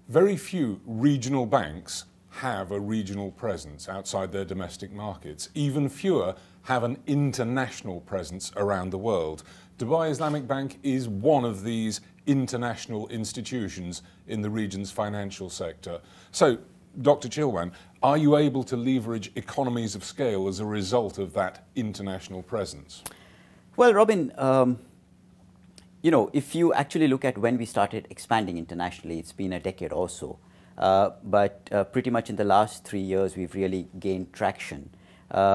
very few regional banks have a regional presence outside their domestic markets. Even fewer have an international presence around the world. Dubai Islamic Bank is one of these international institutions in the region's financial sector. So, Dr. Chilwan, are you able to leverage economies of scale as a result of that international presence? Well, Robin, you know, if you actually look at when we started expanding internationally, it's been a decade or so. But pretty much in the last 3 years, we've really gained traction.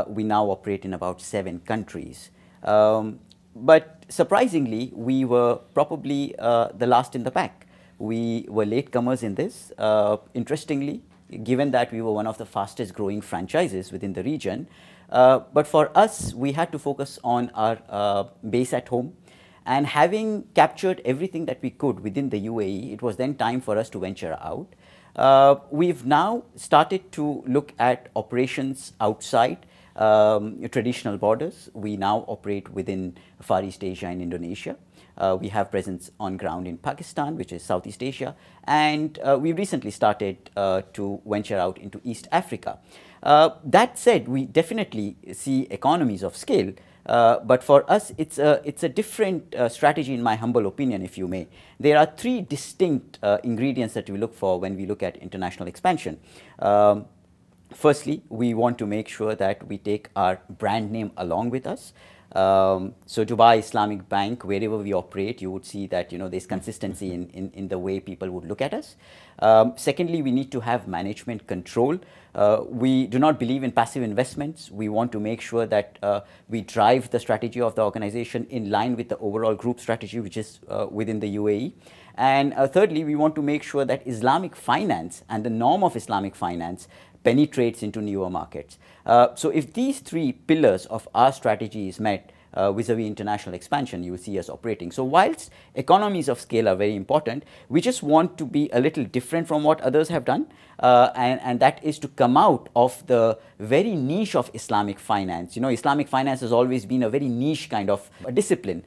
We now operate in about 7 countries. But surprisingly, we were probably the last in the pack. We were latecomers in this. Interestingly, given that we were one of the fastest growing franchises within the region. But for us, we had to focus on our base at home. And having captured everything that we could within the UAE, it was then time for us to venture out. We've now started to look at operations outside traditional borders. We now operate within Far East Asia and Indonesia. We have presence on ground in Pakistan, which is Southeast Asia, and we recently started to venture out into East Africa. That said, we definitely see economies of scale, but for us, it's a different strategy, in my humble opinion, if you may. There are 3 distinct ingredients that we look for when we look at international expansion. Firstly, we want to make sure that we take our brand name along with us. So Dubai Islamic Bank, wherever we operate, you would see that, you know, there's consistency in the way people would look at us. Secondly, we need to have management control. We do not believe in passive investments. We want to make sure that we drive the strategy of the organization in line with the overall group strategy, which is within the UAE. And thirdly, we want to make sure that Islamic finance and the norm of Islamic finance penetrates into newer markets. So if these 3 pillars of our strategy is met vis-a-vis international expansion, you will see us operating. So whilst economies of scale are very important, we just want to be a little different from what others have done, and that is to come out of the very niche of Islamic finance. You know, Islamic finance has always been a very niche kind of discipline.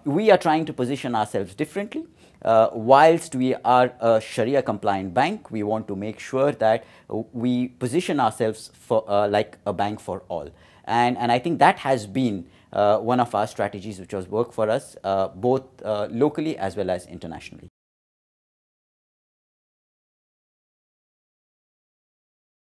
We are trying to position ourselves differently. Whilst we are a Sharia compliant bank, we want to make sure that we position ourselves for like a bank for all. And I think that has been one of our strategies which has worked for us both locally as well as internationally.